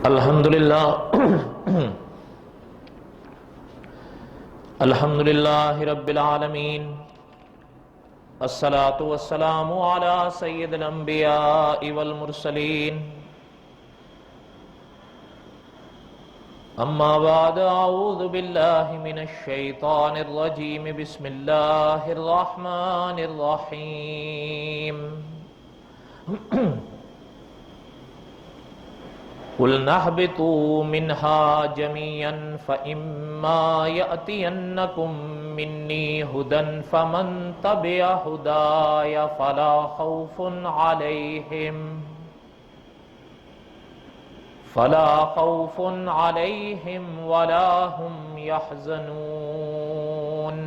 الحمدللہ رب العالمین، الصلاة والسلام علی سید الانبیاء والمرسلین، اما بعد، اعوذ باللہ من الشیطان الرجیم، بسم اللہ الرحمن الرحیم۔ قُلْنَا اهْبِطُوا مِنْهَا جَمِيعًا فَإِمَّا يَأْتِيَنَّكُمْ مِنِّي هُدًى فَمَنْ تَبِعَ هُدَايَ فَلَا خَوْفٌ عَلَيْهِمْ وَلَا هُمْ يَحْزَنُونَ۔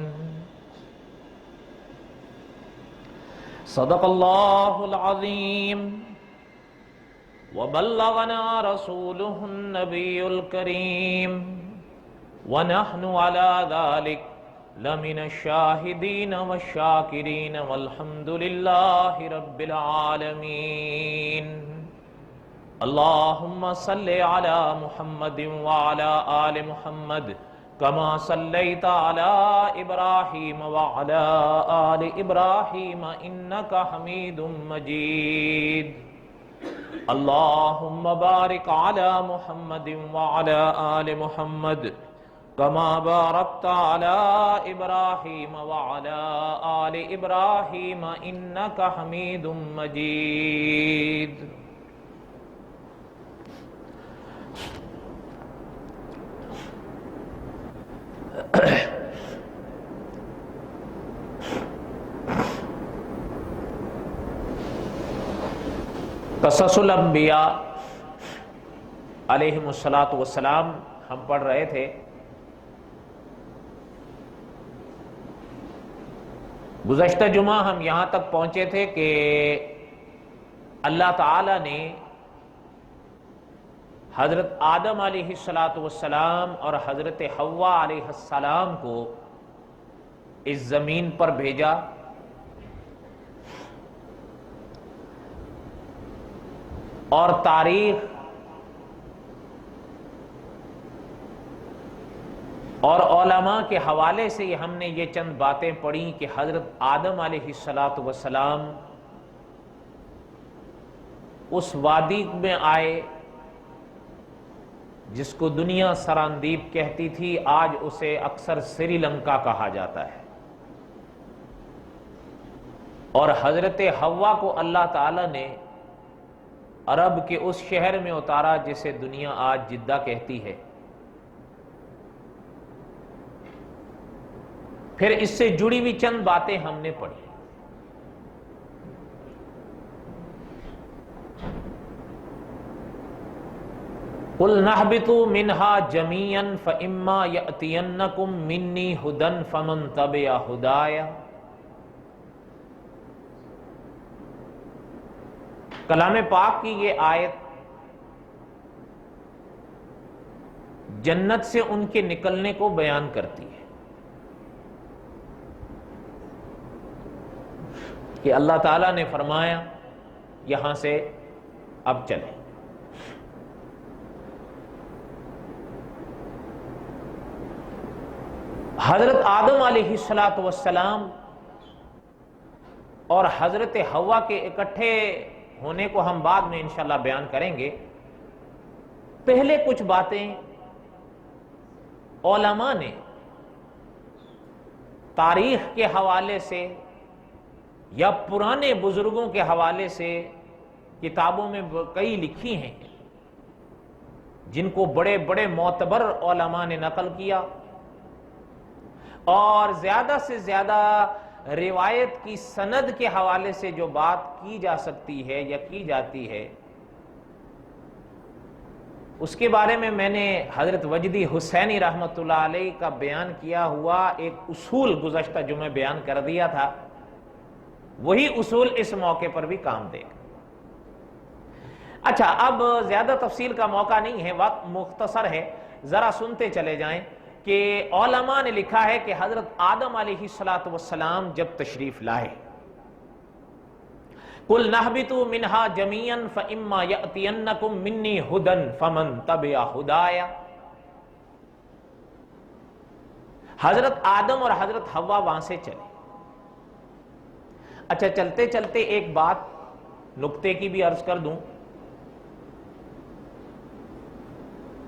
صدق اللہ العظیم وبلغنا رسوله النبي الكريم ونحن على ذلك لمن الشاهدين والشاكرين والحمد لله رب العالمين۔ اللهم صل على محمد وعلى آل محمد كما صليت على إبراهيم وعلى آل إبراهيم إنك حميد مجيد۔ اللهم بارك على محمد وعلى آل محمد كما باركت على إبراهيم وعلى آل إبراهيم إنك حميد مجيد۔ قصص الانبیاء علیہم السلام ہم پڑھ رہے تھے۔ گزشتہ جمعہ ہم یہاں تک پہنچے تھے کہ اللہ تعالی نے حضرت آدم علیہ السلام اور حضرت حوا علیہ السلام کو اس زمین پر بھیجا، اور تاریخ اور علماء کے حوالے سے ہم نے یہ چند باتیں پڑھی کہ حضرت آدم علیہ السلام اس وادی میں آئے جس کو دنیا سراندیپ کہتی تھی، آج اسے اکثر سری لنکا کہا جاتا ہے، اور حضرت حوا کو اللہ تعالی نے عرب کے اس شہر میں اتارا جسے دنیا آج جدہ کہتی ہے۔ پھر اس سے جڑی ہوئی چند باتیں ہم نے پڑھی۔ قُلْنَا اهْبِطُوا مِنْهَا جَمِيعًا فَإِمَّا يَأْتِيَنَّكُمْ مِنِّي هُدًى فَمَنْ تَبِعَ هُدَايَ۔ کلام پاک کی یہ آیت جنت سے ان کے نکلنے کو بیان کرتی ہے کہ اللہ تعالیٰ نے فرمایا یہاں سے اب چلیں۔ حضرت آدم علیہ السلام اور حضرت حوا کے اکٹھے ہونے کو ہم بعد میں انشاءاللہ بیان کریں گے۔ پہلے کچھ باتیں علماء نے تاریخ کے حوالے سے یا پرانے بزرگوں کے حوالے سے کتابوں میں کئی لکھی ہیں، جن کو بڑے بڑے معتبر علماء نے نقل کیا، اور زیادہ سے زیادہ روایت کی سند کے حوالے سے جو بات کی جا سکتی ہے یا کی جاتی ہے، اس کے بارے میں نے حضرت وجدی حسینی رحمۃ اللہ علیہ کا بیان کیا ہوا ایک اصول گزشتہ جمعہ بیان کر دیا تھا۔ وہی اصول اس موقع پر بھی کام دے گا۔ اچھا، اب زیادہ تفصیل کا موقع نہیں ہے، وقت مختصر ہے، ذرا سنتے چلے جائیں کہ علماء نے لکھا ہے کہ حضرت آدم علیہ السلام جب تشریف لائے قل نہبطوا منہا جمیعا فاما یأتینکم منی ھدی فمن تبع ھدایا۔ حضرت آدم اور حضرت حوا وہاں سے چلے۔ اچھا چلتے چلتے ایک بات نکتے کی بھی عرض کر دوں،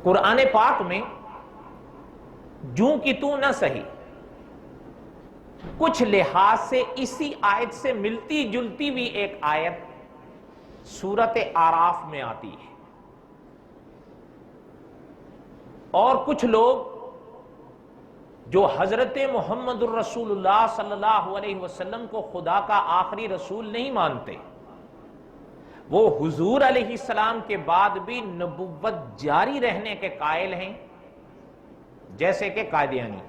قرآن پاک میں جوں کی تو نہ سہی کچھ لحاظ سے اسی آیت سے ملتی جلتی بھی ایک آیت سورت اعراف میں آتی ہے، اور کچھ لوگ جو حضرت محمد الرسول اللہ صلی اللہ علیہ وسلم کو خدا کا آخری رسول نہیں مانتے، وہ حضور علیہ السلام کے بعد بھی نبوت جاری رہنے کے قائل ہیں، جیسے کہ قادیانی۔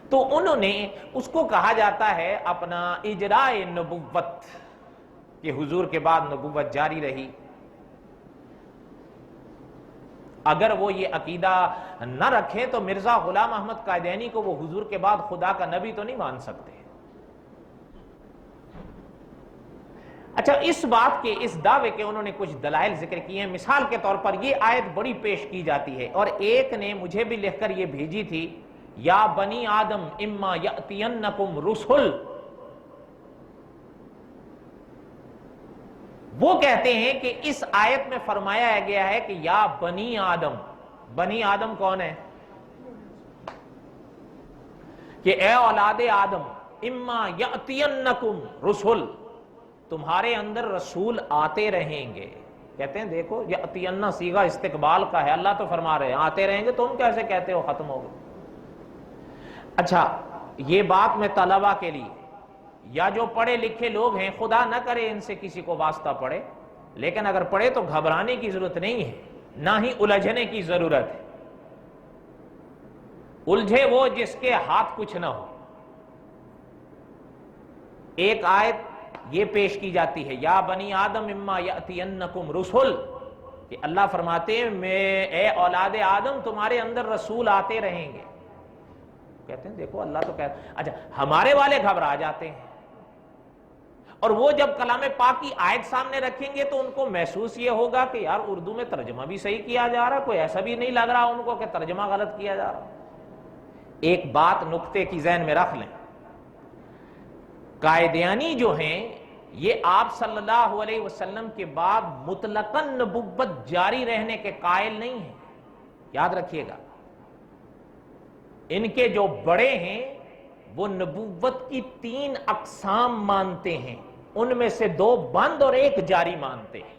تو انہوں نے اس کو کہا جاتا ہے اپنا اجراء نبوت، کہ حضور کے بعد نبوت جاری رہی۔ اگر وہ یہ عقیدہ نہ رکھیں تو مرزا غلام احمد قادیانی کو وہ حضور کے بعد خدا کا نبی تو نہیں مان سکتے۔ اچھا اس بات کے، اس دعوے کے انہوں نے کچھ دلائل ذکر کیے ہیں۔ مثال کے طور پر یہ آیت بڑی پیش کی جاتی ہے، اور ایک نے مجھے بھی لکھ کر یہ بھیجی تھی، یا بنی آدم اما یأتینکم رسل۔ وہ کہتے ہیں کہ اس آیت میں فرمایا گیا ہے کہ یا بنی آدم۔ بنی آدم کون ہے؟ کہ اے اولاد آدم، اما یأتینکم رسل، تمہارے اندر رسول آتے رہیں گے۔ کہتے ہیں دیکھو یأتین صیغہ استقبال کا ہے، اللہ تو فرما رہے ہیں آتے رہیں گے، تم کیسے کہتے ہو ختم ہو گئے؟ اچھا یہ بات میں طلبہ کے لیے، یا جو پڑھے لکھے لوگ ہیں، خدا نہ کرے ان سے کسی کو واسطہ پڑے، لیکن اگر پڑھے تو گھبرانے کی ضرورت نہیں ہے، نہ ہی الجھنے کی ضرورت ہے۔ الجھے وہ جس کے ہاتھ کچھ نہ ہو۔ ایک آیت یہ پیش کی جاتی ہے، یا بنی آدم اما یأتینکم رسل، کہ اللہ فرماتے ہیں میں اے اولاد آدم تمہارے اندر رسول آتے رہیں گے۔ کہتے ہیں دیکھو اللہ تو کہتا ہے۔ اچھا ہمارے والے گھبرا جاتے ہیں، اور وہ جب کلام پاک کی آیت سامنے رکھیں گے تو ان کو محسوس یہ ہوگا کہ یار اردو میں ترجمہ بھی صحیح کیا جا رہا، کوئی ایسا بھی نہیں لگ رہا ان کو کہ ترجمہ غلط کیا جا رہا۔ ایک بات نقطے کی ذہن میں رکھ لیں، قائدیانی جو ہیں یہ آپ صلی اللہ علیہ وسلم کے بعد مطلقاً نبوت جاری رہنے کے قائل نہیں ہیں، یاد رکھیے گا۔ ان کے جو بڑے ہیں وہ نبوت کی 3 اقسام مانتے ہیں، ان میں سے 2 بند اور 1 جاری مانتے ہیں۔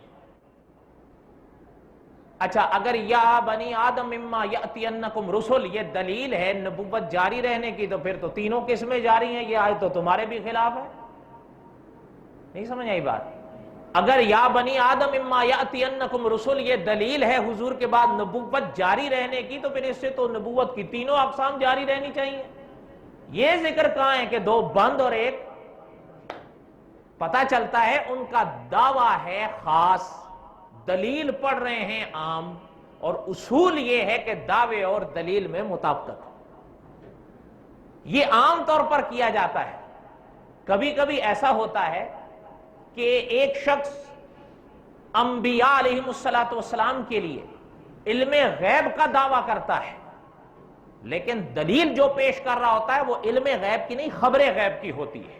اچھا اگر یا بنی آدم اما یأتینکم رسل یہ دلیل ہے نبوت جاری رہنے کی، تو پھر تو تینوں قسمیں جاری ہیں، یہ آیت تو تمہارے بھی خلاف ہے۔ نہیں سمجھ آئی بات؟ اگر یا بنی آدم اما یأتینکم رسل یہ دلیل ہے حضور کے بعد نبوت جاری رہنے کی، تو پھر اس سے تو نبوت کی تینوں اقسام جاری رہنی چاہیے۔ یہ ذکر کہاں ہے کہ 2 بند اور 1؟ پتہ چلتا ہے ان کا دعویٰ ہے خاص، دلیل پڑھ رہے ہیں عام، اور اصول یہ ہے کہ دعوے اور دلیل میں مطابقت۔ یہ عام طور پر کیا جاتا ہے۔ کبھی کبھی ایسا ہوتا ہے کہ ایک شخص انبیاء علیہم السلام کے لیے علم غیب کا دعویٰ کرتا ہے، لیکن دلیل جو پیش کر رہا ہوتا ہے وہ علم غیب کی نہیں، خبر غیب کی ہوتی ہے،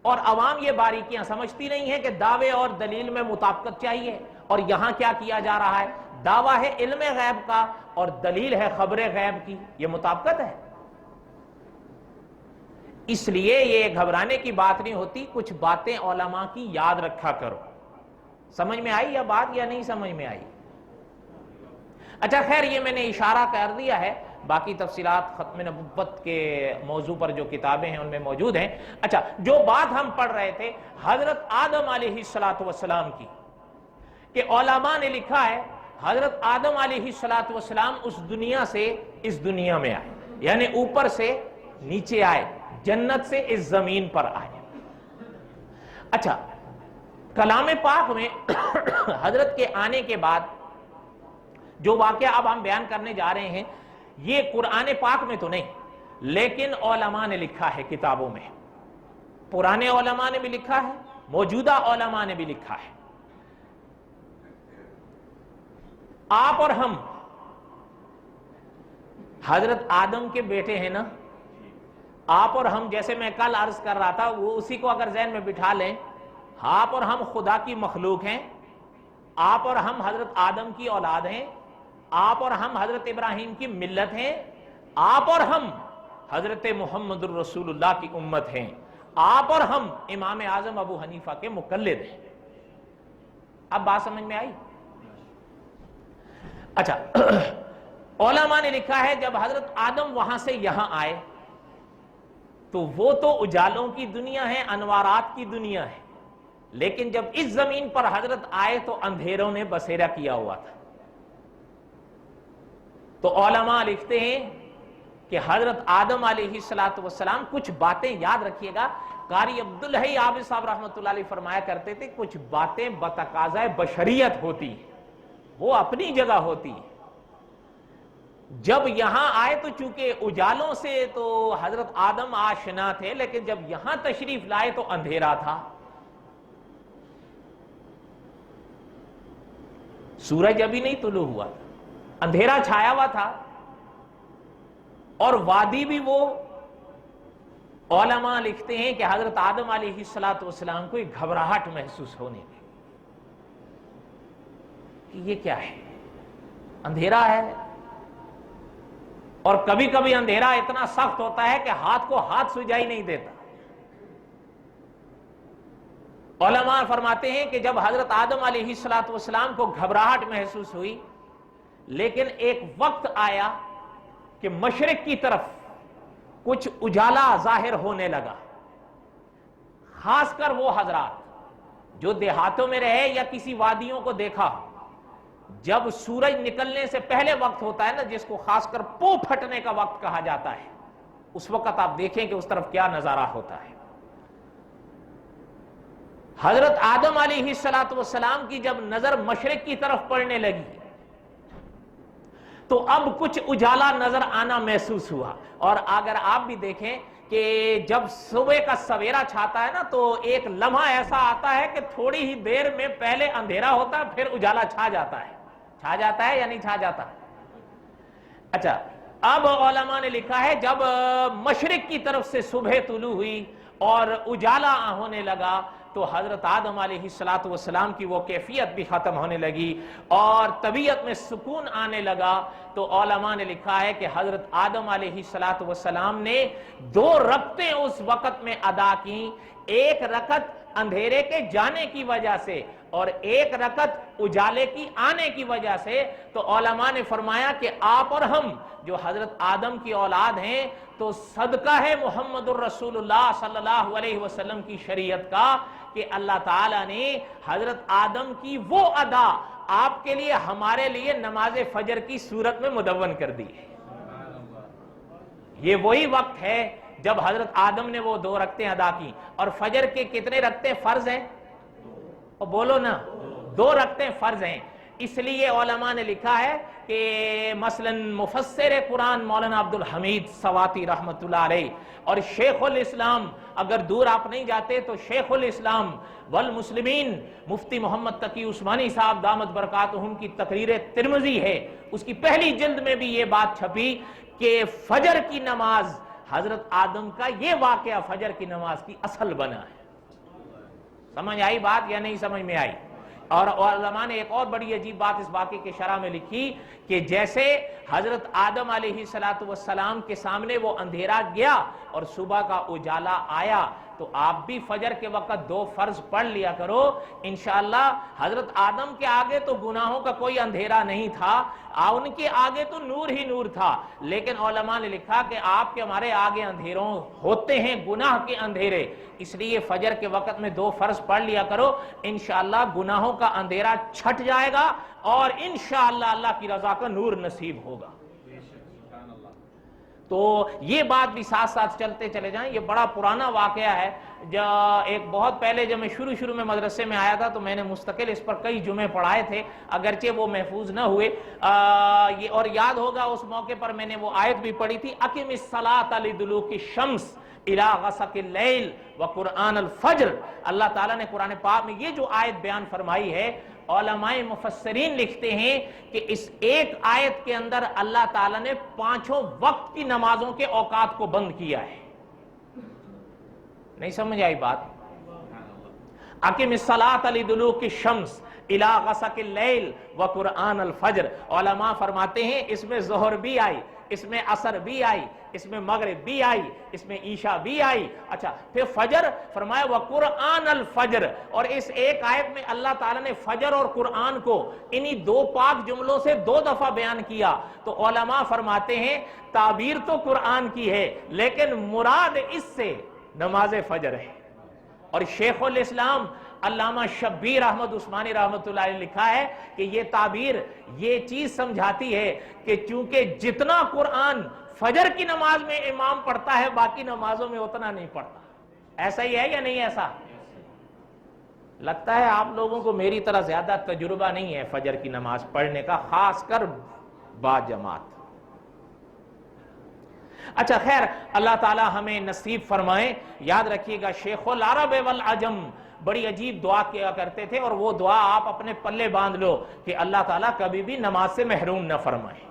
اور عوام یہ باریکیاں سمجھتی نہیں ہے کہ دعوے اور دلیل میں مطابقت چاہیے۔ اور یہاں کیا کیا جا رہا ہے؟ دعویٰ ہے علم غیب کا اور دلیل ہے خبر غیب کی، یہ مطابقت ہے۔ اس لیے یہ گھبرانے کی بات نہیں ہوتی، کچھ باتیں علماء کی یاد رکھا کرو۔ سمجھ میں آئی یا بات یا نہیں سمجھ میں آئی؟ اچھا خیر یہ میں نے اشارہ کر دیا ہے، باقی تفصیلات ختم نبوت کے موضوع پر جو کتابیں ہیں ان میں موجود ہیں۔ اچھا جو بات ہم پڑھ رہے تھے حضرت آدم علیہ السلام کی، کہ علماء نے لکھا ہے حضرت آدم علیہ السلام اس دنیا سے اس دنیا میں آئے، یعنی اوپر سے نیچے آئے، جنت سے اس زمین پر آئے۔ اچھا کلام پاک میں حضرت کے آنے کے بعد جو واقعہ اب ہم بیان کرنے جا رہے ہیں یہ قرآن پاک میں تو نہیں، لیکن علماء نے لکھا ہے کتابوں میں۔ पुराने उलमा ने भी लिखा है, मौजूदा उलमा ने भी लिखा है। आप और हम हजरत आदम के बेटे हैं ना। आप और हम, जैसे मैं कल अर्ज कर रहा था, वो उसी को अगर ज़हन में बिठा लें, आप और हम खुदा की मखलूक हैं। आप और हम हजरत आदम की औलाद हैं। आप और हम हजरत इब्राहिम की मिल्लत हैं। आप और हम हजरत मुहम्मदुर रसूलुल्लाह की उम्मत हैं। आप और हम इमाम आजम अबू हनीफा के मुकल्लिद हैं। अब बात समझ में आई? अच्छा, उलमा ने लिखा है जब हजरत आदम वहां से यहां आए तो वो तो उजालों की दुनिया है, अनवारात की दुनिया है, लेकिन जब इस जमीन पर हजरत आए तो अंधेरों ने बसेरा किया हुआ था। तो उलमा लिखते हैं कि हजरत आदम अलैहिस्सलातु वस्सलाम, कुछ बातें याद रखिएगा, कारी अब्दुल हई आबिद साहब रहमतुल्लाह अलैह फरमाया करते थे, कुछ बातें बतकाज़ाए बशरियत होती है, वो अपनी जगह होती है। जब यहां आए तो चूंकि उजालों से तो हजरत आदम आशना थे, लेकिन जब यहां तशरीफ लाए तो अंधेरा था। सूरज अभी नहीं तुलू हुआ, अंधेरा छाया हुआ था। और वादी भी, वो उलमा लिखते हैं कि हजरत आदम अलैहिस्सलातु वस्सलाम को एक घबराहट महसूस होने लगी कि ये क्या है, अंधेरा है। और कभी कभी अंधेरा इतना सख्त होता है कि हाथ को हाथ सुझाई नहीं देता। उलमा फरमाते हैं कि जब हजरत आदम अलैहिस्सलातु वस्सलाम को घबराहट महसूस हुई, लेकिन एक वक्त आया कि मशरिक की तरफ कुछ उजाला जाहिर होने लगा। खासकर वो हजरात जो देहातों में रहे या किसी वादियों को देखा, जब सूरज निकलने से पहले वक्त होता है ना, जिसको खासकर पो फटने का वक्त कहा जाता है, उस वक्त आप देखें कि उस तरफ क्या नजारा होता है। हजरत आदम अलैहिस्सलातु वस्सलाम की जब नजर मशरिक की तरफ पड़ने लगी तो अब कुछ उजाला नजर आना महसूस हुआ। और अगर आप भी देखें कि जब सुबह का सवेरा छाता है ना, तो एक लम्हा ऐसा आता है कि थोड़ी ही देर में पहले अंधेरा होता है, फिर उजाला छा जाता है। छा जाता है या नहीं छा जाता? अच्छा, अब उलमा ने लिखा है जब मशरिक की तरफ से सुबह तुलू हुई और उजाला होने लगा तो हजरत आदम अलैहिस्सलातु वस्सलाम की वो कैफियत भी खत्म होने लगी और तबीयत में सुकून आने लगा। तो उलमा ने लिखा है कि हजरत आदम अलैहिस्सलातु वस्सलाम ने 2 रकतें उस वक्त में अदा की, एक रकत अंधेरे के जाने की वजह से और एक रकत उजाले की आने की वजह से। तो उलमा ने फरमाया कि आप और हम जो हजरत आदम की औलाद हैं तो सदका है मुहम्मदुर रसूलुल्लाह सल्लल्लाहु अलैहि वसल्लम की शरीयत का कि अल्लाह ताला ने हजरत आदम की वो अदा आपके लिए, हमारे लिए नमाज फजर की सूरत में मुदव्वन कर दी है। ये वही वक्त है जब हजरत आदम ने वो 2 रकतें अदा की। और फजर के कितने रकतें फर्ज हैं? और बोलो ना, 2 रकतें फर्ज हैं। इसलिए उलमा ने लिखा है कि मसलन मुफस्सिर कुरान मौलाना अब्दुल हमीद सवाती रहमतुल्लाह अलैह और शेखुल इस्लाम, अगर दूर आप नहीं जाते तो शेखुल इस्लाम वल मुस्लिमीन मुफ्ती मोहम्मद तकी उस्मानी साहब दामत बरकातुहुम की तकरीर तिरमिज़ी है, उसकी पहली जिल्द में भी ये बात छपी कि फजर की नमाज, हजरत आदम का ये वाकया फजर की नमाज की असल बना है। समझ आई बात या नहीं समझ में आई? और उलमा ने एक और बड़ी अजीब बात इस वाक़े के शरह में लिखी कि जैसे हजरत आदम अलैहिस्सलातु वस्सलाम के सामने वो अंधेरा गया और सुबह का उजाला आया, तो आप भी फजर के वक्त 2 फर्ज पढ़ लिया करो इंशाअल्लाह। हजरत आदम के आगे तो गुनाहों का कोई अंधेरा नहीं था, उनके आगे तो नूर ही नूर था, लेकिन उलमा ने लिखा कि आपके हमारे आगे अंधेरों होते हैं गुनाह के अंधेरे, इसलिए फजर के वक्त में 2 फर्ज पढ़ लिया करो, इंशाअल्लाह गुनाहों का अंधेरा छट जाएगा और इंशाअल्लाह अल्लाह की रजा का नूर नसीब होगा। तो ये बात भी साथ साथ चलते चले जाएं। ये बड़ा पुराना वाकया है। एक बहुत पहले जब मैं शुरू में मदरसे में आया था तो मैंने मुस्तकिल इस पर कई जुमे पढ़ाए थे, अगरचे वो महफूज न हुए। ये और याद होगा उस मौके पर मैंने वो आयत भी पढ़ी थी, अकिमिस सलात लिदुलूकी शम्स इला गसकिल लैल व कुरआन अल फज्र। अल्लाह ताला ने कुरान पाक में ये जो आयत बयान फरमाई है, उलमाए मुफस्सिरीन लिखते हैं कि इस एक आयत के अंदर अल्लाह ताला ने पांचों वक्त की नमाजों के औकात को बंद किया है। नहीं समझ आई बात? अकीमिस सलात लिदुलूकी शम्स इला गसकिल लैल व कुरआन अल फज्र। उलमा फरमाते हैं इसमें ज़ोहर भी आई, इसमें असर भी आई, इसमें मगरिब भी आई, इसमें ईशा भी आई। अच्छा, फिर फजर फरमाया व कुरआन अल फज्र। और इस एक आयत में अल्लाह ताला ने फजर और कुरआन को इन्हीं दो पाक जुमलों से दो दफा बयान किया। तो उलमा फरमाते हैं ताबीर तो कुरआन की है, लेकिन मुराद इससे नमाज फजर है। और शेखुल इस्लाम अल्लामा शब्बीर अहमद उस्मानी रहमतुल्लाह अलैह लिखा है कि ये ताबीर ये चीज समझाती है कि चूंकि जितना कुरान फजर की नमाज में इमाम पढ़ता है, बाकी नमाजों में उतना नहीं पढ़ता। ऐसा ही है या नहीं ऐसा? लगता है आप लोगों को मेरी तरह ज्यादा तजुर्बा नहीं है फजर की नमाज पढ़ने का, खासकर बाजमात। अच्छा खैर, अल्लाह ताला हमें नसीब फरमाए। याद रखिएगा शेखुल अरब वल अजम बड़ी अजीब दुआ किया करते थे, और वो दुआ आप अपने पल्ले बांध लो कि अल्लाह ताला कभी भी नमाज से महरूम न फरमाए।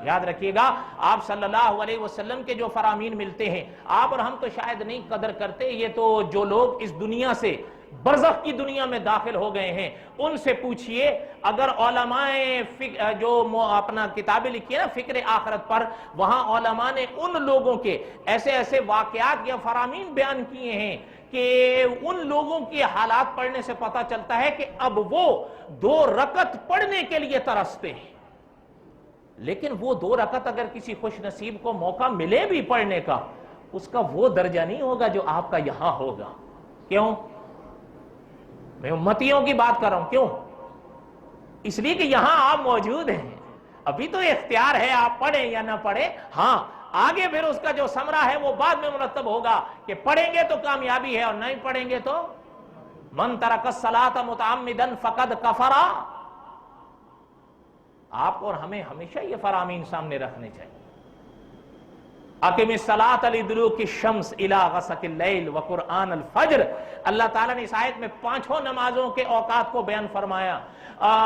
याद रखिएगा, आप सल्लल्लाहु अलैहि वसल्लम के जो फरामीन मिलते हैं, आप और हम तो शायद नहीं कदर करते। ये तो जो लोग इस दुनिया से बरज़ख की दुनिया में दाखिल हो गए हैं, उनसे पूछिए। अगर उलमाए जो अपना किताबें लिखी है ना फिक्र आखिरत पर, वहां उलमा ने उन लोगों के ऐसे ऐसे वाकयात या फरामीन बयान किए हैं कि उन लोगों के हालात पढ़ने से पता चलता है कि अब वो 2 रकत पढ़ने के लिए तरसते हैं, लेकिन वो 2 रकत अगर किसी खुश नसीब को मौका मिले भी पढ़ने का, उसका वो दर्जा नहीं होगा जो आपका यहां होगा। क्यों? मैं उम्मतियों की बात कर रहा हूं। क्यों? इसलिए कि यहां आप मौजूद हैं। अभी तो इख्तियार है आप पढ़ें या ना पढ़ें। हां, आगे फिर उसका जो समरा है वो बाद में मुरतब होगा कि पढ़ेंगे तो कामयाबी है और नहीं पढ़ेंगे तो मन तरक सलात मुतअम्मिदन फकद कफरा। आपको और हमें हमेशा ये फरामीन सामने रखने चाहिए। अकीमिस सलात लिदुलूकी शम्स इला गसकिल लैल व कुरआन अल फज्र। अल्लाह ताला ने इस आयत में 5 नमाजों के औकात को बयान फरमाया।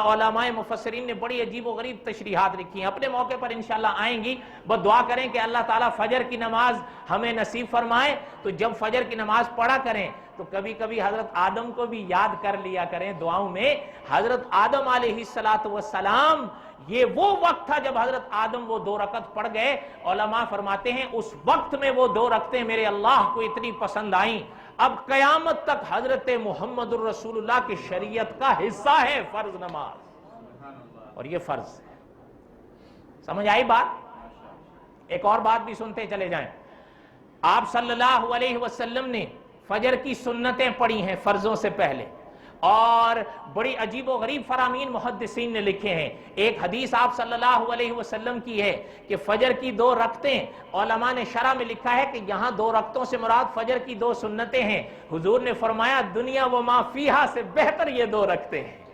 उलमाए मुफस्सिरीन ने बड़ी अजीब व गरीब तशरीहात लिखी हैं, अपने मौके पर इंशाल्लाह आएंगी। बस दुआ करें कि अल्लाह ताला फजर की नमाज हमें नसीब फरमाए। तो जब फजर की नमाज पढ़ा करें तो कभी कभी हजरत आदम को भी याद कर लिया करें दुआओं में। हजरत आदम अलैहिस्सलातु वस्सलाम, ये वो वक्त था जब हजरत आदम वो 2 रकत पढ़ गए। उलमा फरमाते हैं उस वक्त में वो 2 रकतें मेरे अल्लाह को इतनी पसंद आई, अब कयामत तक हजरत मुहम्मदुर रसूलुल्लाह की शरीयत का हिस्सा है फर्ज नमाज, और ये फर्ज है। समझ आई बात? एक और बात भी सुनते चले जाएं। आप सल्लल्लाहु अलैहि वसल्लम ने फजर की सुन्नतें पढ़ी हैं फर्जों से पहले, और बड़ी अजीब व गरीब फरामीन मुहद्दिसीन ने लिखे हैं। एक हदीस आप सल्लल्लाहु अलैहि वसल्लम की है कि फजर की 2 रकतें, उलमा ने शरह में लिखा है कि यहाँ 2 रकतों से मुराद फजर की 2 सुन्नतें हैं। हुजूर ने फरमाया दुनिया व मा फीहा से बेहतर ये 2 रकतें हैं।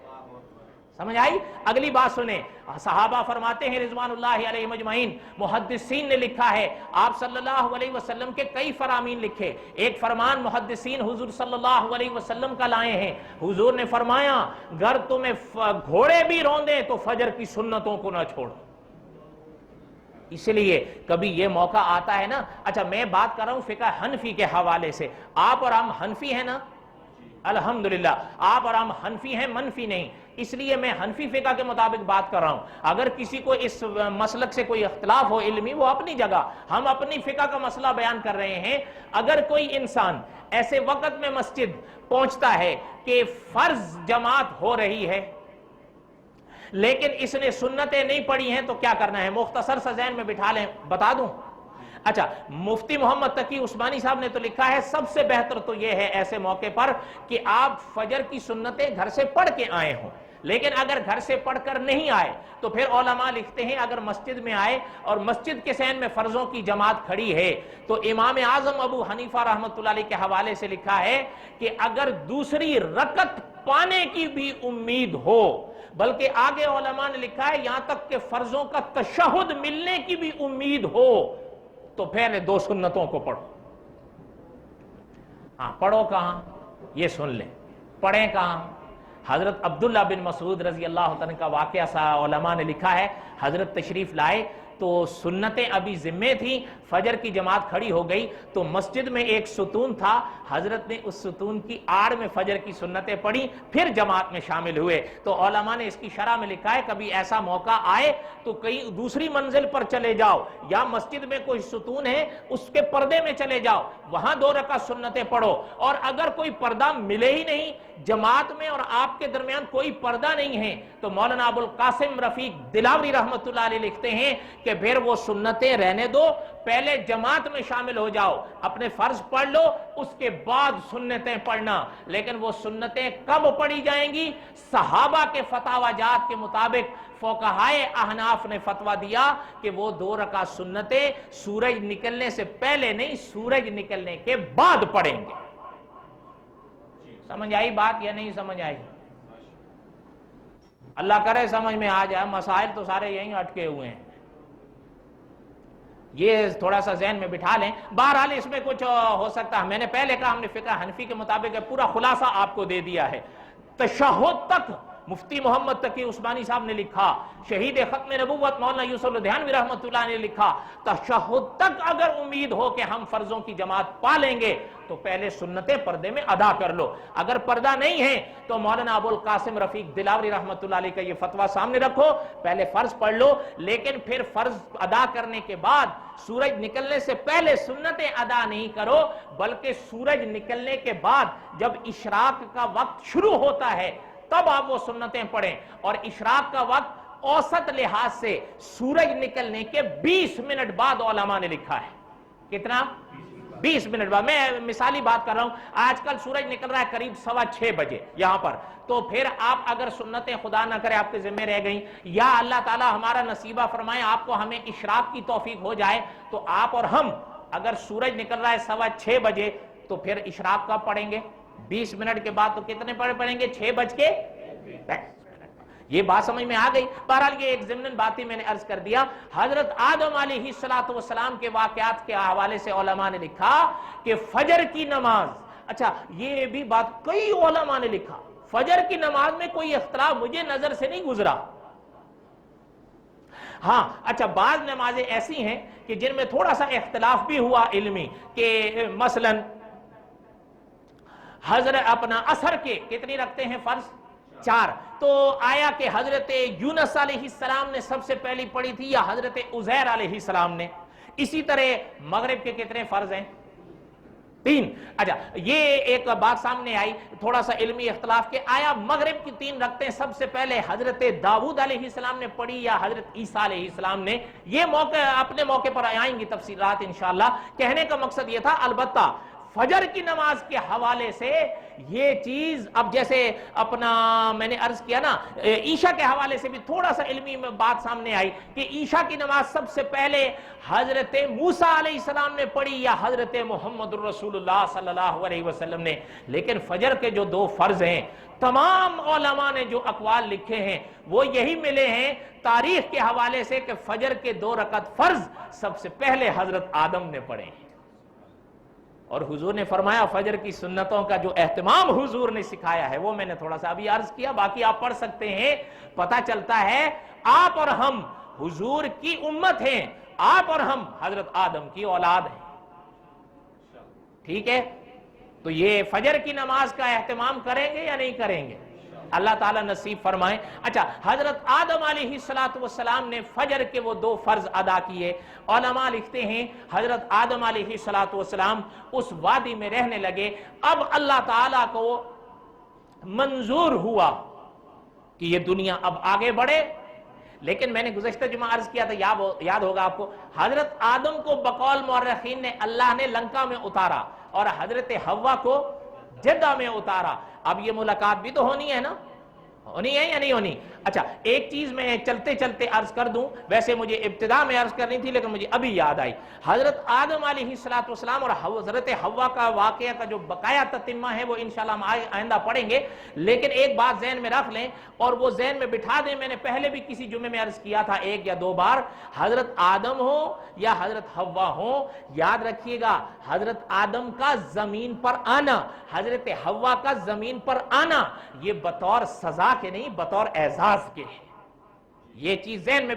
समझ आई? अगली बात सुने। सहाबा फरमाते हैं रिज़वानुल्लाहि अलैहिम अजमईन, मुहद्दिसीन ने लिखा है, आप सल्लल्लाहु अलैहि वसल्लम के कई फरामीन लिखे। एक फरमान मुहद्दिसीन हुजूर सल्लल्लाहु अलैहि वसल्लम का लाए हैं। हुजूर ने फरमाया अगर तुम्हें घोड़े भी रौंदे तो फजर की सुन्नतों को ना छोड़ो। इसलिए कभी ये मौका आता है ना। अच्छा, मैं बात कर रहा हूं फिक़ह हनफी के हवाले से। आप और हम हनफी हैं ना? अल्हम्दुलिल्लाह। आप और हम हनफी हैं, मनफी नहीं। इसलिए मैं हनफी फिक़ा के मुताबिक बात कर रहा हूं। अगर किसी को इस मसलक से कोई इख्तिलाफ हो इल्मी, वो अपनी जगह, हम अपनी फिक़ा का मसला बयान कर रहे हैं। अगर कोई इंसान ऐसे वक्त में मस्जिद पहुंचता है कि फर्ज जमात हो रही है लेकिन इसने सुन्नतें नहीं पढ़ी हैं, तो क्या करना है? मुख्तसर सा ज़हन में बिठा लें, बता दूं। अच्छा, मुफ्ती मोहम्मद तकी उस्मानी साहब ने तो लिखा है सबसे बेहतर तो यह है ऐसे मौके पर कि आप फजर की सुन्नतें घर से पढ़ के आए हों। लेकिन अगर घर से पढ़कर नहीं आए तो फिर उलमा लिखते हैं अगर मस्जिद में आए और मस्जिद के सहन में फर्जों की जमात खड़ी है तो इमाम आजम अबू हनीफा रहमतुल्लाह अलैह के हवाले से लिखा है कि अगर दूसरी रकत पाने की भी उम्मीद हो, बल्कि आगे उलमा ने लिखा है यहां तक कि फर्जों का तशहुद मिलने की भी उम्मीद हो, तो फिर 2 सुन्नतों को पढ़ो। हाँ, पढ़ो कहाँ, ये सुन लें, पढ़ें कहाँ। हजरत अब्दुल्ला बिन मसूद रजी अल्लाह तआला का वाक़या सा उलमा ने लिखा है, हजरत तशरीफ लाए तो सुन्नतें अभी जिम्मे थी, फजर की जमात खड़ी हो गई तो मस्जिद में एक सुतून था, हजरत ने उस सुतून की आड़ में फजर की सुन्नतें पढ़ी, फिर जमात में शामिल हुए। तो उलमा ने इसकी शरह में लिखा है, कभी ऐसा मौका आए तो कहीं दूसरी मंजिल पर चले जाओ, या मस्जिद में कोई सुतून है उसके पर्दे में चले जाओ, वहां 2 रकात सुन्नतें पढ़ो। और अगर कोई पर्दा मिले ही नहीं, जमात में और आपके दरमियान कोई पर्दा नहीं है, तो मौलाना अबुल कासिम रफीक दिलावरी रहमतुल्लाह अलैह लिखते हैं कि फिर वो सुन्नतें रहने दो, पहले जमात में शामिल हो जाओ, अपने फर्ज पढ़ लो, उसके बाद सुन्नतें पढ़ना। लेकिन वो सुन्नतें कब पढ़ी जाएंगी? सहाबा के फतावाजात के मुताबिक फौकहाए अहनाफ ने फतवा दिया कि वो 2 रकात सुन्नतें सूरज निकलने से पहले नहीं, सूरज निकलने के बाद पढ़ेंगे। समझ आई बात या नहीं समझ आई? अल्लाह करे समझ में आ जाए, मसाइल तो सारे यहीं अटके हुए हैं, ये थोड़ा सा ज़हन में बिठा लें। बहरहाल इसमें कुछ हो सकता है, मैंने पहले कहा हमने फिक़ह हनफी के मुताबिक पूरा खुलासा आपको दे दिया है। तशहुद तक मुफ्ती मोहम्मद तकी उस्मानी साहब ने लिखा, शहीद खत्म नबुव्वत मौलाना यूसुफ लुधियानवी रहमतुल्लाह ने लिखा, तशहुद तक अगर उम्मीद हो कि हम फर्जों की जमात पा लेंगे तो पहले सुन्नतें पर्दे में अदा कर लो। अगर पर्दा नहीं है तो मौलाना अबुल कासिम रफीक दिलावरी रहमतुल्लाह अलैह का ये फतवा सामने रखो, पहले फर्ज पढ़ लो, लेकिन फिर फर्ज अदा करने के बाद सूरज निकलने से पहले सुन्नतें अदा नहीं करो, बल्कि सूरज निकलने के बाद जब इशराक का वक्त शुरू होता है तब आप वो सुन्नतें पढ़ें। और इशराक का वक्त औसत लिहाज से सूरज निकलने के 20 मिनट बाद उलमा ने लिखा है। कितना? 20 मिनट बाद। मैं मिसाली बात कर रहा हूं, आजकल सूरज निकल रहा है करीब 6:15 बजे यहां पर, तो फिर आप अगर सुन्नतें खुदा ना करे आपके जिम्मे रह गई, या अल्लाह ताला हमारा नसीबा फरमाए आपको हमें इशराक की तौफीक हो जाए, तो आप और हम अगर सूरज निकल रहा है 6:15 बजे तो फिर इशराक कब पढ़ेंगे? 20 मिनट के बाद। तो कितने पढ़ेंगे? 6:05। ये बात समझ में आ गई? बहरहाल ये एक ज़िम्नन बात ही मैंने अर्ज कर दिया। हजरत आदम अलैहिस्सलाम के वाक़यात के हवाले से उलमा ने लिखा कि फजर की नमाज, अच्छा ये भी बात कई उलमा ने लिखा, फजर की नमाज में कोई इख्तिलाफ मुझे नजर से नहीं गुजरा। हाँ, अच्छा बाज नमाजें ऐसी हैं कि जिनमें थोड़ा सा इख्तिलाफ भी हुआ इल्मी, के मसलन हजरत अपना असर के कितनी रखते हैं फर्ज? 4। तो आया कि हजरत यूनुस अलैहिस्सलाम ने सबसे पहली पढ़ी थी या हजरत उज़ैर अलैहिस्सलाम ने? इसी तरह मगरिब के कितने फर्ज हैं? 3। अच्छा ये एक बात सामने आई, थोड़ा सा इल्मी इख्तिलाफ के, आया मगरिब की 3 रखते हैं सबसे पहले हजरत दाऊद अलैहिस्सलाम ने पढ़ी या हजरत ईसा अलैहिस्सलाम ने? ये मौके अपने मौके पर आएंगी तफसीलात इंशाअल्लाह। कहने का मकसद ये था, अलबत्ता फजर की नमाज के हवाले से ये चीज, अब जैसे अपना मैंने अर्ज किया ना, ईशा के हवाले से भी थोड़ा सा इल्मी में बात सामने आई कि ईशा की नमाज सबसे पहले हजरत मूसा अलैहिस्सलाम ने पढ़ी या हजरत मुहम्मदुर रसूलुल्लाह सल्लल्लाहु अलैहि वसल्लम ने। लेकिन फजर के जो 2 फर्ज हैं, तमाम उलमा ने जो अकवाल लिखे हैं वो यही मिले हैं तारीख के हवाले से कि फजर के 2 रकात फर्ज सबसे पहले हजरत आदम ने पढ़े हैं। और हुजूर ने फरमाया फजर की सुन्नतों का जो एहतमाम हुजूर ने सिखाया है वो मैंने थोड़ा सा अभी अर्ज किया, बाकी आप पढ़ सकते हैं। पता चलता है आप और हम हुजूर की उम्मत हैं, आप और हम हजरत आदम की औलाद हैं। ठीक है, तो ये फजर की नमाज का एहतमाम करेंगे या नहीं करेंगे? अल्लाह ताला नसीब फरमाए। अच्छा, हजरत आदम अलैहिस्सलाम ने फजर के वो 2 फर्ज अदा किए। उलमा लिखते हैं हजरत आदम अलैहिस्सलाम उस वादी में रहने लगे। अब अल्लाह ताला को मंजूर हुआ कि ये दुनिया अब आगे बढ़े। लेकिन मैंने गुज़श्ता जुमा अर्ज किया था, याद होगा आपको, हजरत आदम को बकौल मुअर्रिखीन ने अल्लाह ने लंका में उतारा और हजरत हव्वा को जद्दा में उतारा। अब ये मुलाकात भी तो होनी है ना, होनी है या नहीं होनी? اچھا ایک چیز میں چلتے چلتے عرض کر دوں، ویسے مجھے ابتدا میں عرض کرنی تھی لیکن مجھے ابھی یاد آئی۔ حضرت آدم علیہ السلام اور حضرت حوا کا واقعہ کا جو بقایا تتمہ ہے وہ انشاءاللہ ہم آئندہ پڑھیں گے، لیکن ایک بات ذہن میں رکھ لیں اور وہ ذہن میں بٹھا دیں، میں نے پہلے بھی کسی جمعے میں عرض کیا تھا ایک یا دو بار، حضرت آدم ہو یا حضرت حوا ہو، یاد رکھیے گا حضرت آدم کا زمین پر آنا، حضرت حوا کا زمین پر آنا، یہ بطور سزا کے نہیں بطور اعزاز کے ہے۔ یہ چیز ذہن میں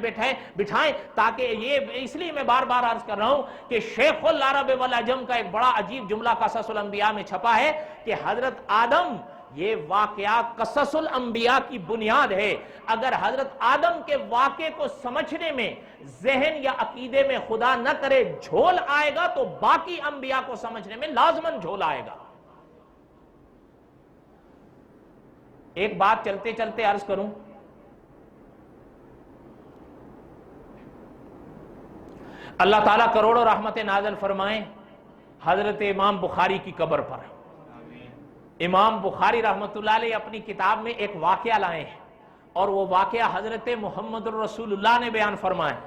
بٹھائیں تاکہ یہ، اس لیے میں بار بار عرض کر رہا ہوں کہ شیخ العرب والعجم کا ایک بڑا عجیب جملہ قصص الانبیاء میں چھپا ہے کہ حضرت آدم، یہ واقعہ قصص الانبیاء کی بنیاد ہے۔ اگر حضرت آدم کے واقعے کو سمجھنے میں ذہن یا عقیدے میں خدا نہ کرے جھول آئے گا تو باقی انبیاء کو سمجھنے میں لازماً جھول آئے گا۔ ایک بات چلتے چلتے عرض کروں، اللہ تعالیٰ کروڑوں رحمت نازل فرمائیں حضرت امام بخاری کی قبر پر۔ امام بخاری رحمت اللہ علیہ اپنی کتاب میں ایک واقعہ لائے ہیں اور وہ واقعہ حضرت محمد الرسول اللہ نے بیان فرمایا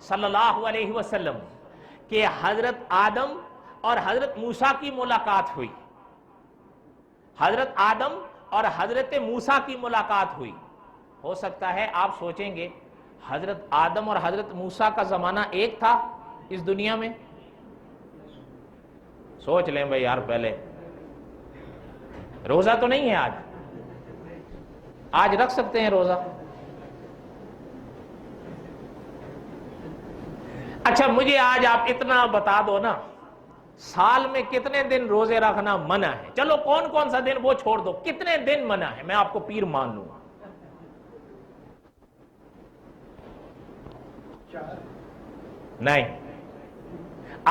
صلی اللہ علیہ وسلم کہ حضرت آدم اور حضرت موسیٰ کی ملاقات ہوئی۔ حضرت آدم اور حضرت موسیٰ کی ملاقات ہوئی۔ ہو سکتا ہے آپ سوچیں گے حضرت آدم اور حضرت موسیٰ کا زمانہ ایک تھا اس دنیا میں؟ سوچ لیں بھائی یار، پہلے روزہ تو نہیں ہے آج رکھ سکتے ہیں روزہ؟ اچھا مجھے آج آپ اتنا بتا دو نا، سال میں کتنے دن روزے رکھنا منع ہے؟ چلو کون کون سا دن وہ چھوڑ دو، کتنے دن منع ہے؟ میں آپ کو پیر مان لوں گا۔ نہیں،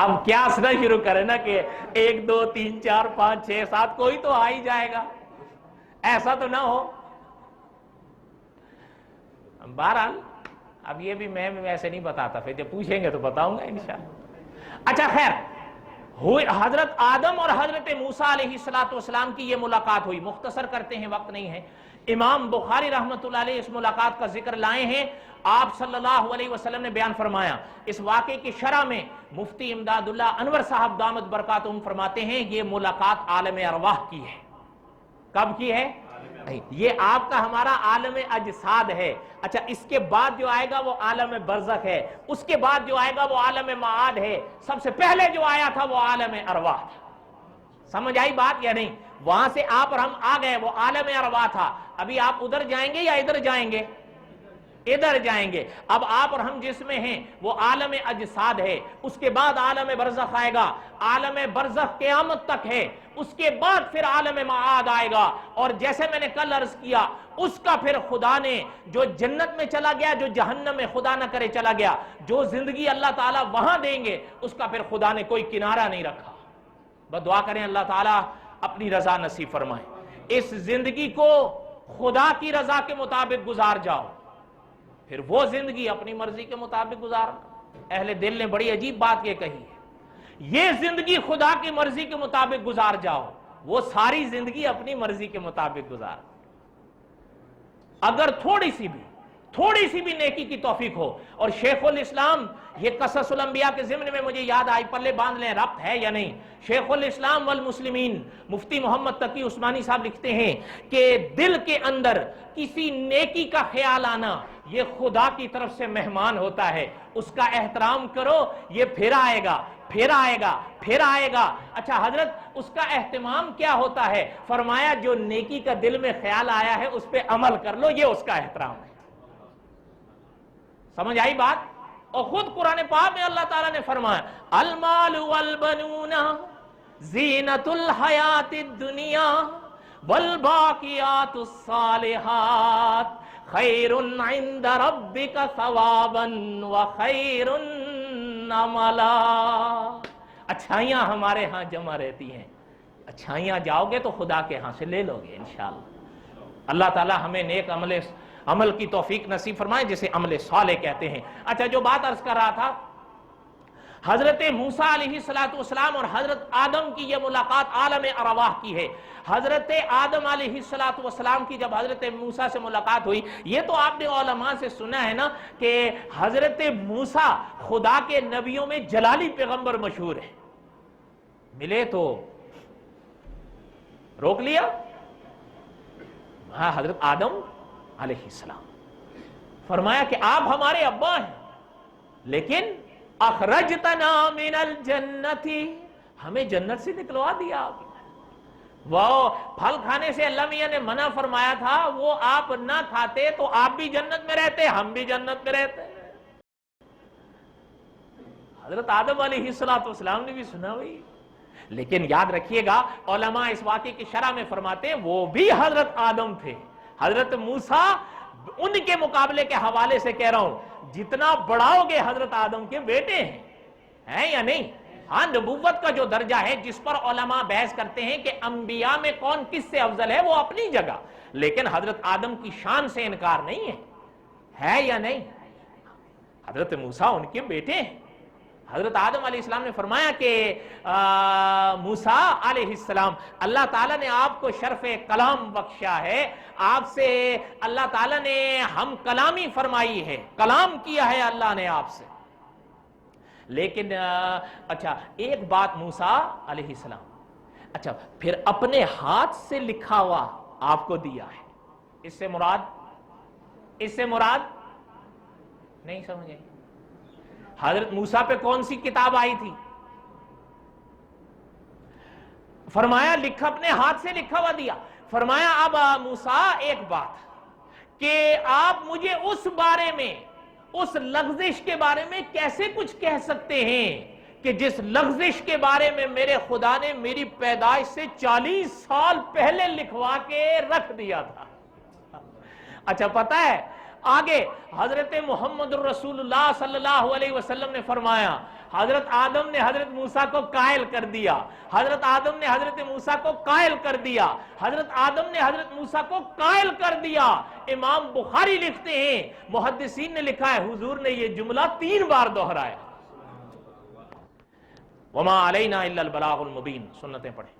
اب کیا نہ شروع کرے نا کہ 1 2 3 4 5 6 7 کوئی تو آ ہی جائے گا، ایسا تو نہ ہو۔ بہرحال اب یہ بھی میں ویسے نہیں بتاتا، پھر جب پوچھیں گے تو بتاؤں گا انشاءاللہ۔ اچھا خیر، حضرت آدم اور حضرت موسیٰ علیہ السلام کی یہ ملاقات ہوئی، مختصر کرتے ہیں وقت نہیں ہے۔ امام بخاری رحمت اللہ علیہ اس ملاقات کا ذکر لائے ہیں، آپ صلی اللہ علیہ وسلم نے بیان فرمایا۔ اس واقعے کی شرح میں مفتی امداد اللہ انور صاحب دامت برکاتہم فرماتے ہیں یہ ملاقات عالم ارواح کی ہے۔ کب کی ہے؟ یہ آپ کا ہمارا عالم اجساد ہے۔ اچھا اس کے بعد جو آئے گا وہ عالم برزخ ہے، اس کے بعد جو آئے گا وہ عالم معاد ہے، سب سے پہلے جو آیا تھا وہ عالم ارواح تھا۔ سمجھ آئی بات یا نہیں؟ وہاں سے آپ اور ہم آ گئے، وہ عالم ارواح تھا۔ ابھی آپ ادھر جائیں گے یا ادھر جائیں گے؟ ادھر جائیں گے۔ اب آپ اور ہم جس میں ہیں وہ عالم اجساد ہے، اس کے بعد عالم برزخ آئے گا، عالم برزخ قیامت تک ہے، اس کے بعد پھر عالم معاد آئے گا، اور جیسے میں نے کل عرض کیا اس کا پھر خدا نے جو جنت میں چلا گیا، جو جہنم میں خدا نہ کرے چلا گیا، جو زندگی اللہ تعالیٰ وہاں دیں گے اس کا پھر خدا نے کوئی کنارہ نہیں رکھا۔ بس دعا کریں اللہ تعالیٰ اپنی رضا نصیب فرمائے۔ اس زندگی کو خدا کی رضا کے مطابق گزار جاؤ، پھر وہ زندگی اپنی مرضی کے مطابق گزارنا۔ اہل دل نے بڑی عجیب بات یہ کہی ہے، یہ زندگی خدا کی مرضی کے مطابق گزار جاؤ، وہ ساری زندگی اپنی مرضی کے مطابق گزار۔ اگر تھوڑی سی بھی نیکی کی توفیق ہو، اور شیخ الاسلام، یہ قصص الانبیاء کے ضمن میں مجھے یاد آئی، پلے باندھ لیں ربط ہے یا نہیں، شیخ الاسلام والمسلمین مفتی محمد تقی عثمانی صاحب لکھتے ہیں کہ دل کے اندر کسی نیکی کا خیال آنا یہ خدا کی طرف سے مہمان ہوتا ہے، اس کا احترام کرو، یہ پھر آئے گا پھر آئے گا پھر آئے گا۔ اچھا حضرت اس کا اہتمام کیا ہوتا ہے؟ فرمایا جو نیکی کا دل میں خیال آیا ہے اس پہ عمل کر لو، یہ اس کا احترام ہے۔ سمجھ آئی بات؟ اور خود قرآن پاک میں اللہ تعالیٰ نے فرمایا المال والبنون زینت الحیات الدنیا والباقیات الصالحات خیر عند ربک ثوابا وخیر عملا۔ اچھائیاں ہمارے ہاں جمع رہتی ہیں، اچھائیاں جاؤ گے تو خدا کے ہاں سے لے لو گے انشاءاللہ۔ اللہ تعالیٰ ہمیں نیک عمل کی توفیق نصیب فرمائے جسے عمل صالح کہتے ہیں۔ اچھا جو بات عرض کر رہا تھا، حضرت موسیٰ علیہ السلام اور حضرت آدم کی یہ ملاقات عالم ارواح کی ہے. حضرت آدم علیہ السلام کی جب حضرت موسیٰ سے ملاقات ہوئی، یہ تو آپ نے علماء سے سنا ہے نا کہ حضرت موسیٰ خدا کے نبیوں میں جلالی پیغمبر مشہور ہے. ملے تو روک لیا. ہاں، حضرت آدم علیہ السلام فرمایا کہ آپ ہمارے ابا ہیں، لیکن اخرجتنا من الجنتی، ہمیں جنت سے نکلوا دیا آپ نے. وہ پھل کھانے سے اللہ میاں نے منع فرمایا تھا، وہ آپ نہ کھاتے تو آپ بھی جنت میں رہتے، ہم بھی جنت میں رہتے. حضرت آدم علیہ السلام نے بھی سنا ہوئی. لیکن یاد رکھیے گا، علماء اس واقعے کی شرح میں فرماتے ہیں وہ بھی حضرت آدم تھے. حضرت موسیٰ ان کے مقابلے کے حوالے سے کہہ رہا ہوں، جتنا بڑھاؤ گے حضرت آدم کے بیٹے ہیں یا نہیں. ہاں، نبوت کا جو درجہ ہے جس پر علماء بحث کرتے ہیں کہ انبیاء میں کون کس سے افضل ہے، وہ اپنی جگہ، لیکن حضرت آدم کی شان سے انکار نہیں ہے یا نہیں. حضرت موسیٰ ان کے بیٹے ہیں. حضرت آدم علیہ السلام نے فرمایا کہ موسیٰ علیہ السلام، اللہ تعالیٰ نے آپ کو شرف کلام بخشا ہے، آپ سے اللہ تعالیٰ نے ہم کلامی فرمائی ہے، کلام کیا ہے اللہ نے آپ سے. لیکن اچھا ایک بات، موسیٰ علیہ السلام اچھا پھر اپنے ہاتھ سے لکھا ہوا آپ کو دیا ہے، اس سے مراد نہیں سمجھے. حضرت موسیٰ پہ کون سی کتاب آئی تھی؟ فرمایا لکھا، اپنے ہاتھ سے لکھا ہوا دیا. فرمایا اب موسیٰ ایک بات کہ آپ مجھے اس بارے میں، اس لغزش کے بارے میں کیسے کچھ کہہ سکتے ہیں کہ جس لغزش کے بارے میں میرے خدا نے میری پیدائش سے 40 سال پہلے لکھوا کے رکھ دیا تھا. اچھا پتہ ہے آگے حضرت محمد الرسول اللہ صلی اللہ علیہ وسلم نے فرمایا حضرت آدم نے حضرت موسیٰ کو قائل کر دیا، حضرت آدم نے حضرت موسیٰ کو قائل کر دیا، حضرت آدم نے حضرت موسیٰ کو قائل کر دیا. امام بخاری لکھتے ہیں، محدثین نے لکھا ہے حضور نے یہ جملہ 3 بار دہرایا. وما علینا الا البلاغ المبین. سنتیں پڑھیں.